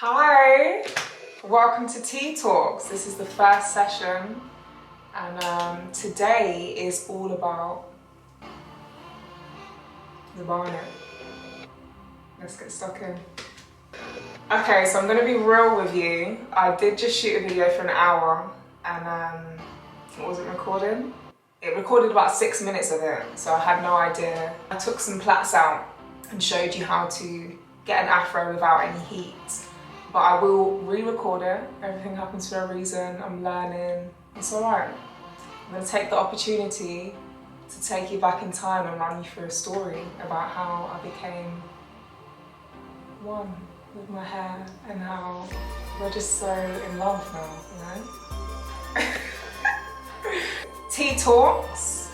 Hi, welcome to Teatalks. This is the first session, and today is all about the bonnet. Let's get stuck in. Okay, so I'm gonna be real with you. I did just shoot a video for an hour, and it wasn't recording. It recorded about 6 minutes of it, so I had no idea. I took some plaits out and showed you how to get an afro without any heat. But I will re-record it. Everything happens for a reason. I'm learning. It's alright. I'm going to take the opportunity to take you back in time and run you through a story about how I became one with my hair and how we're just so in love now, you know? Tea talks.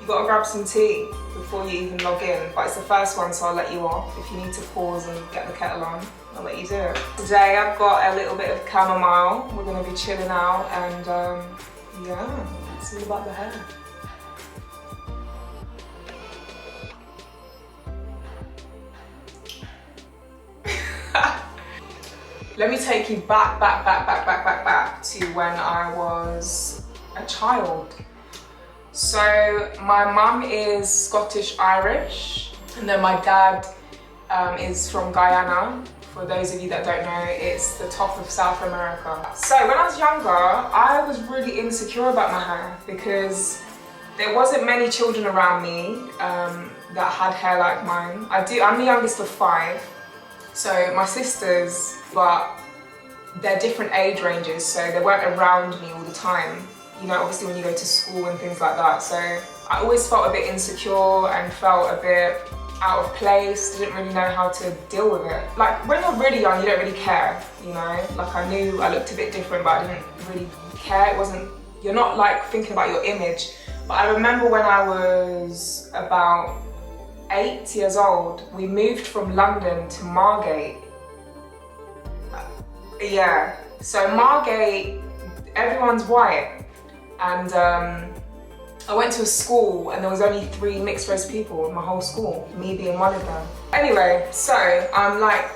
You gotta grab some tea before you even log in, but it's the first one, so I'll let you off. If you need to pause and get the kettle on, I'll let you do it. Today I've got a little bit of chamomile. We're gonna be chilling out, and yeah, it's all about the hair. Let me take you back to when I was a child. So my mum is Scottish-Irish, and then my dad is from Guyana. For those of you that don't know, it's the top of South America. So when I was younger, I was really insecure about my hair because there wasn't many children around me that had hair like mine. I'm the youngest of 5, so my sisters, but they're different age ranges, so they weren't around me all the time. You know, obviously when you go to school and things like that. So I always felt a bit insecure and felt a bit out of place, didn't really know how to deal with it. Like when you're really young, you don't really care, you know? Like I knew I looked a bit different, but I didn't really care. It wasn't, you're not like thinking about your image. But I remember when I was about 8 years old, we moved from London to Margate. Yeah, so Margate, everyone's white. And I went to a school and there was only 3 mixed race people in my whole school, me being one of them. Anyway, so I'm like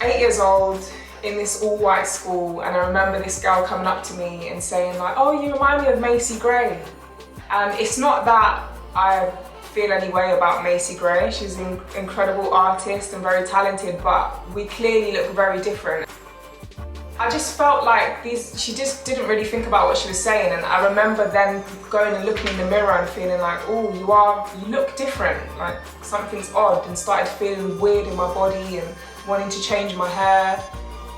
8 years old in this all white school, and I remember this girl coming up to me and saying like, oh, you remind me of Macy Gray. And it's not that I feel any way about Macy Gray. She's an incredible artist and very talented, but we clearly look very different. I just felt like she just didn't really think about what she was saying, and I remember then going and looking in the mirror and feeling like, oh, you look different, like something's odd, and started feeling weird in my body and wanting to change my hair.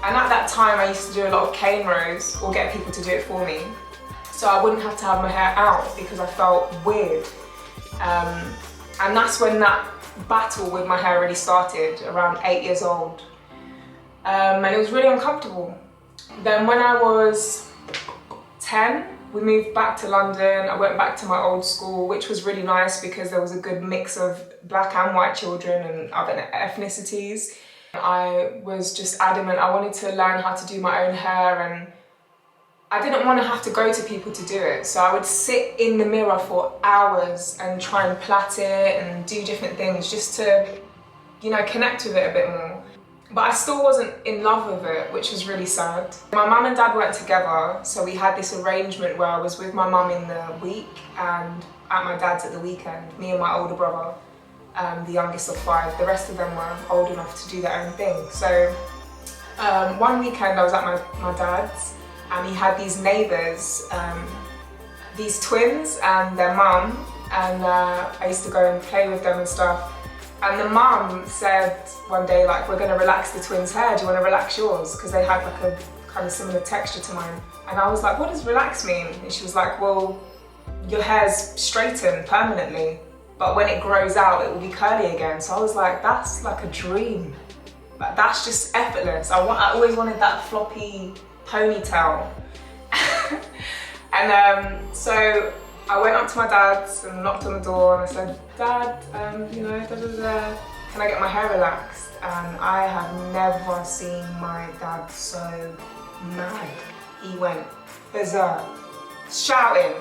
And at that time I used to do a lot of cane rows or get people to do it for me, so I wouldn't have to have my hair out because I felt weird. And that's when that battle with my hair really started, around 8 years old. And it was really uncomfortable. Then when I was 10, we moved back to London. I went back to my old school, which was really nice because there was a good mix of black and white children and other ethnicities. I was just adamant I wanted to learn how to do my own hair, and I didn't want to have to go to people to do it. So I would sit in the mirror for hours and try and plait it and do different things just to, you know, connect with it a bit more. But I still wasn't in love with it, which was really sad. My mum and dad weren't together, so we had this arrangement where I was with my mum in the week and at my dad's at the weekend, me and my older brother, the youngest of 5. The rest of them were old enough to do their own thing. So one weekend I was at my dad's, and he had these neighbours, these twins and their mum, and I used to go and play with them and stuff. And the mum said one day, like, we're gonna relax the twins' hair, do you wanna relax yours? Because they had like a kind of similar texture to mine. And I was like, what does relax mean? And she was like, well, your hair's straightened permanently, but when it grows out, it will be curly again. So I was like, that's like a dream. Like, that's just effortless. I always wanted that floppy ponytail. And so I went up to my dad's and knocked on the door and I said, Dad, you know, can I get my hair relaxed? And I have never seen my dad so mad. He went berserk, shouting.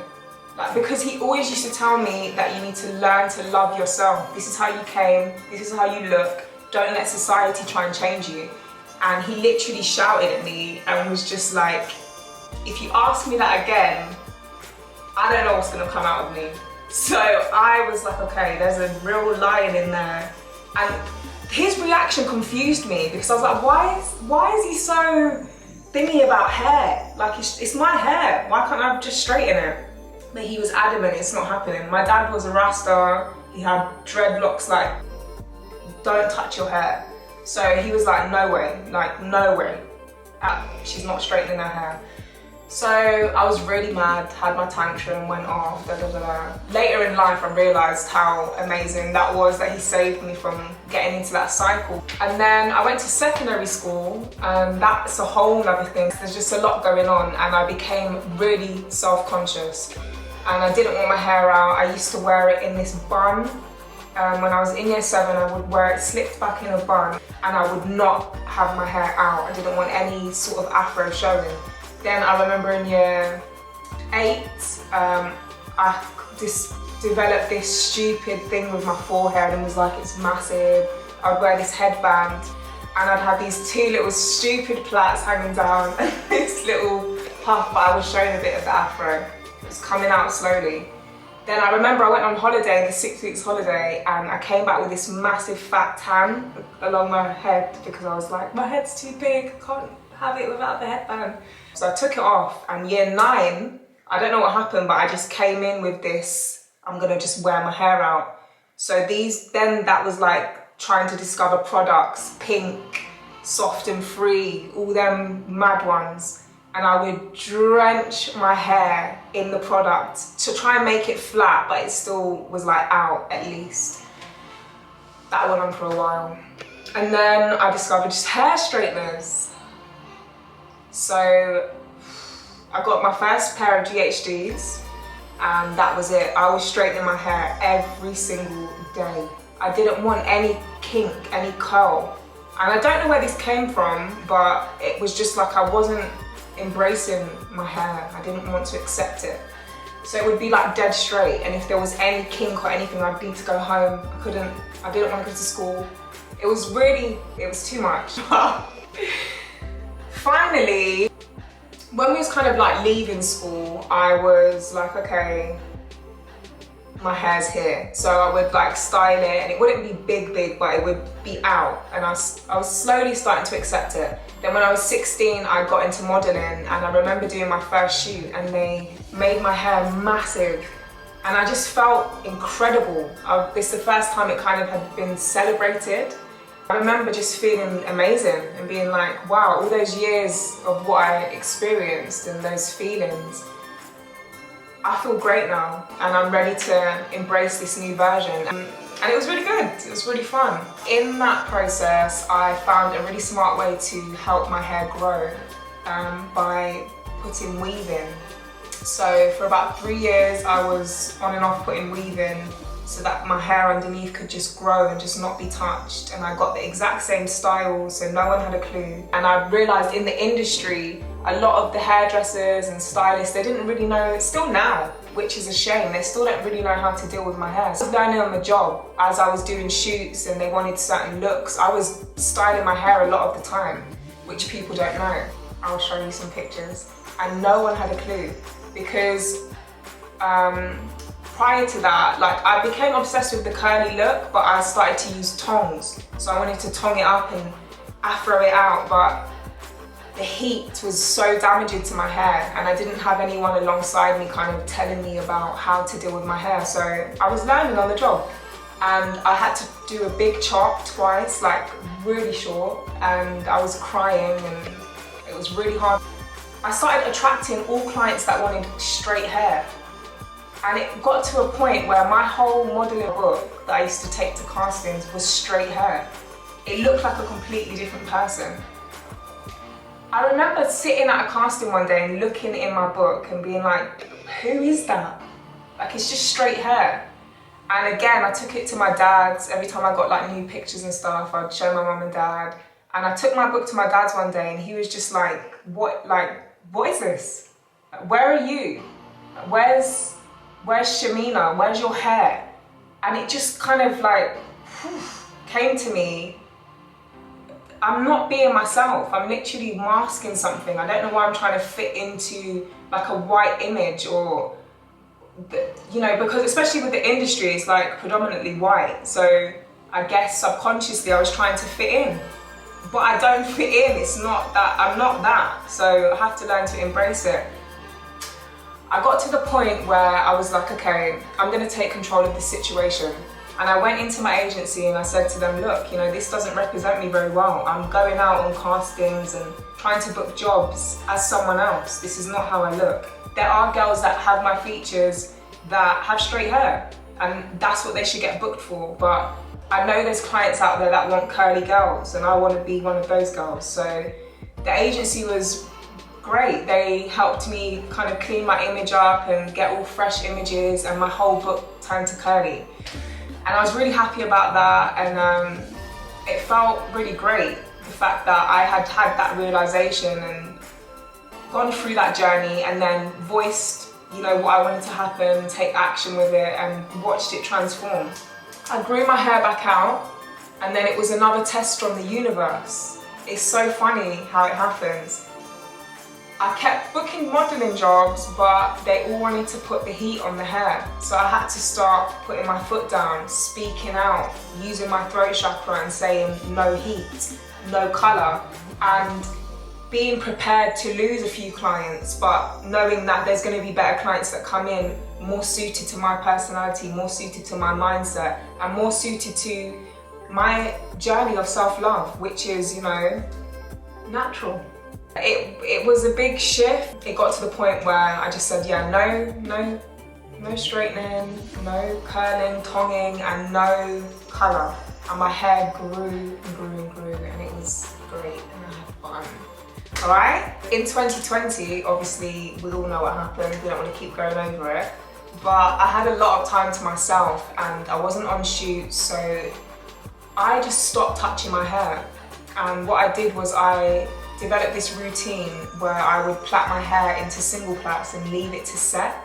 Like, because he always used to tell me that you need to learn to love yourself. This is how you came, this is how you look. Don't let society try and change you. and he literally shouted at me and was just like, if you ask me that again, I don't know what's gonna come out of me. So I was like, okay, there's a real lion in there. And his reaction confused me because I was like, why is he so thingy about hair? Like, it's my hair, why can't I just straighten it? But he was adamant it's not happening. My dad was a Rasta, he had dreadlocks, like, don't touch your hair. So he was like, no way, like, no way. She's not straightening her hair. So I was really mad, had my tantrum, went off, da da da da. Later in life I realised how amazing that was, that he saved me from getting into that cycle. And then I went to secondary school, and that's a whole other thing. There's just a lot going on, and I became really self-conscious. And I didn't want my hair out. I used to wear it in this bun. When I was in year 7, I would wear it slicked back in a bun, and I would not have my hair out. I didn't want any sort of afro showing. Then I remember in year 8, I just developed this stupid thing with my forehead, and was like, it's massive. I would wear this headband, and I'd have these 2 little stupid plaits hanging down, and this little puff, but I was showing a bit of the afro. It was coming out slowly. Then I remember I went on holiday, the 6 weeks holiday, and I came back with this massive fat tan along my head because I was like, my head's too big, I can't have it without the headband. So I took it off, and year 9, I don't know what happened, but I just came in with this, I'm gonna just wear my hair out. So then that was like trying to discover products, Pink, Soft and Free, all them mad ones. And I would drench my hair in the product to try and make it flat, but it still was like out at least. That went on for a while. And then I discovered just hair straighteners. So I got my first pair of GHDs, and that was it. I was straightening my hair every single day. I didn't want any kink, any curl. And I don't know where this came from, but it was just like I wasn't embracing my hair. I didn't want to accept it. So it would be like dead straight, and if there was any kink or anything, I'd need to go home. I didn't want to go to school. It was too much. Finally, when we was kind of like leaving school, I was like, okay, my hair's here. So I would like style it, and it wouldn't be big, but it would be out. And I was slowly starting to accept it. Then when I was 16, I got into modeling, and I remember doing my first shoot, and they made my hair massive. And I just felt incredible. This is the first time it kind of had been celebrated. I remember just feeling amazing and being like, wow, all those years of what I experienced and those feelings, I feel great now, and I'm ready to embrace this new version. And it was really good, it was really fun. In that process, I found a really smart way to help my hair grow by putting weave in. So for about 3 years, I was on and off putting weave in so that my hair underneath could just grow and just not be touched. And I got the exact same style, so no one had a clue. And I realized in the industry, a lot of the hairdressers and stylists, they didn't really know, still now, which is a shame, they still don't really know how to deal with my hair. I was learning on the job as I was doing shoots, and they wanted certain looks. I was styling my hair a lot of the time, which people don't know. I'll show you some pictures. And no one had a clue, because prior to that, like, I became obsessed with the curly look, but I started to use tongs. So I wanted to tong it up and afro it out, but the heat was so damaging to my hair, and I didn't have anyone alongside me kind of telling me about how to deal with my hair. So I was learning on the job, and I had to do a big chop twice, like really short, and I was crying, and it was really hard. I started attracting all clients that wanted straight hair. And it got to a point where my whole modelling book that I used to take to castings was straight hair. It looked like a completely different person. I remember sitting at a casting one day and looking in my book and being like, who is that? Like, it's just straight hair. And again, I took it to my dad's. Every time I got like new pictures and stuff, I'd show my mum and dad. And I took my book to my dad's one day, and he was just like, what is this? Where are you? Where's Sharminah? Where's your hair? And it just kind of like came to me. I'm not being myself. I'm literally masking something. I don't know why I'm trying to fit into like a white image, or, you know, because especially with the industry, it's like predominantly white. So I guess subconsciously I was trying to fit in, but I don't fit in. It's not that, I'm not that. So I have to learn to embrace it. I got to the point where I was like, okay, I'm gonna take control of the situation. And I went into my agency and I said to them, look, you know, this doesn't represent me very well. I'm going out on castings and trying to book jobs as someone else. This is not how I look. There are girls that have my features that have straight hair, and that's what they should get booked for. But I know there's clients out there that want curly girls, and I want to be one of those girls. So the agency was great. They helped me kind of clean my image up and get all fresh images, and my whole book turned to curly. And I was really happy about that, and it felt really great, the fact that I had had that realization and gone through that journey and then voiced, you know, what I wanted to happen, take action with it, and watched it transform. I grew my hair back out, and then it was another test from the universe. It's so funny how it happens. I kept booking modelling jobs, but they all wanted to put the heat on the hair. So I had to start putting my foot down, speaking out, using my throat chakra and saying no heat, no colour, and being prepared to lose a few clients, but knowing that there's going to be better clients that come in more suited to my personality, more suited to my mindset, and more suited to my journey of self-love, which is, you know, natural. It was a big shift. It got to the point where I just said, yeah, no straightening, no curling, tonging, and no colour. And my hair grew and grew and grew, and it was great, and I had fun. Alright? In 2020, obviously, we all know what happened. We don't want to keep going over it. But I had a lot of time to myself, and I wasn't on shoots, so I just stopped touching my hair. And what I did was I developed this routine where I would plait my hair into single plaits and leave it to set,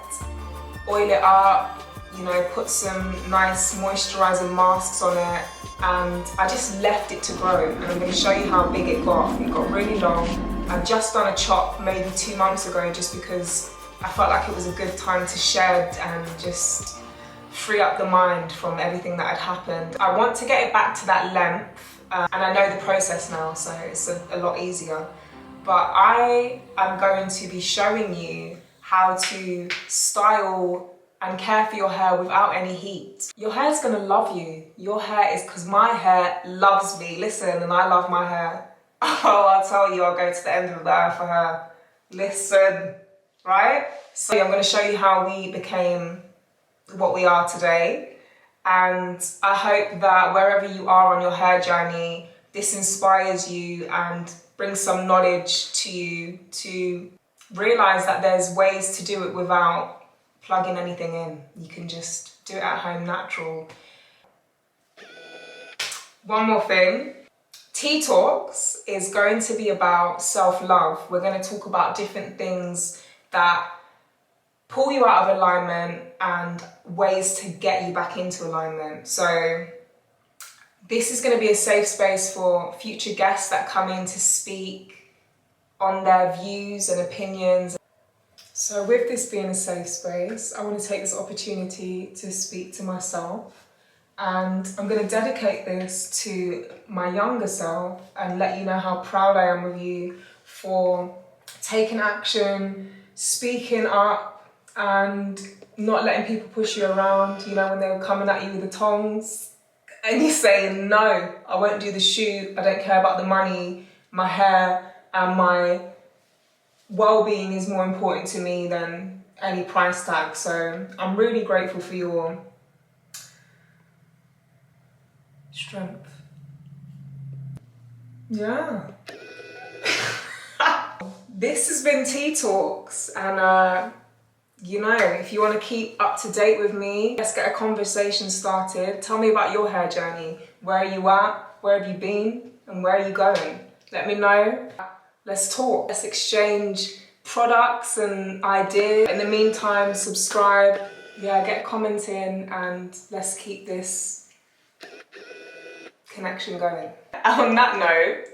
oil it up, you know, put some nice moisturising masks on it, and I just left it to grow. And I'm going to show you how big it got. It got really long. I've just done a chop maybe 2 months ago, just because I felt like it was a good time to shed and just free up the mind from everything that had happened. I want to get it back to that length. And I know the process now, so it's a lot easier. But I am going to be showing you how to style and care for your hair without any heat. Your hair's gonna love you. Your hair is, because my hair loves me. Listen, and I love my hair. Oh, I'll tell you, I'll go to the end of the earth for her. Listen, right? So I'm gonna show you how we became what we are today. And I hope that wherever you are on your hair journey, this inspires you and brings some knowledge to you to realise that there's ways to do it without plugging anything in. You can just do it at home natural. One more thing. Teatalks is going to be about self-love. We're going to talk about different things that pull you out of alignment and ways to get you back into alignment. So this is going to be a safe space for future guests that come in to speak on their views and opinions. So with this being a safe space, I want to take this opportunity to speak to myself, and I'm going to dedicate this to my younger self and let you know how proud I am of you for taking action, speaking up, and not letting people push you around, you know, when they were coming at you with the tongs, and you saying, no, I won't do the shoot, I don't care about the money, my hair and my well-being is more important to me than any price tag. So I'm really grateful for your strength. Yeah. This has been Teatalks, and you know, if you want to keep up to date with me, let's get a conversation started. Tell me about your hair journey. Where are you at? Where have you been? And where are you going? Let me know. Let's talk. Let's exchange products and ideas. In the meantime, subscribe. Yeah, get comments in, and let's keep this connection going. On that note,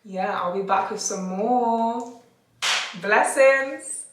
yeah, I'll be back with some more. Blessings.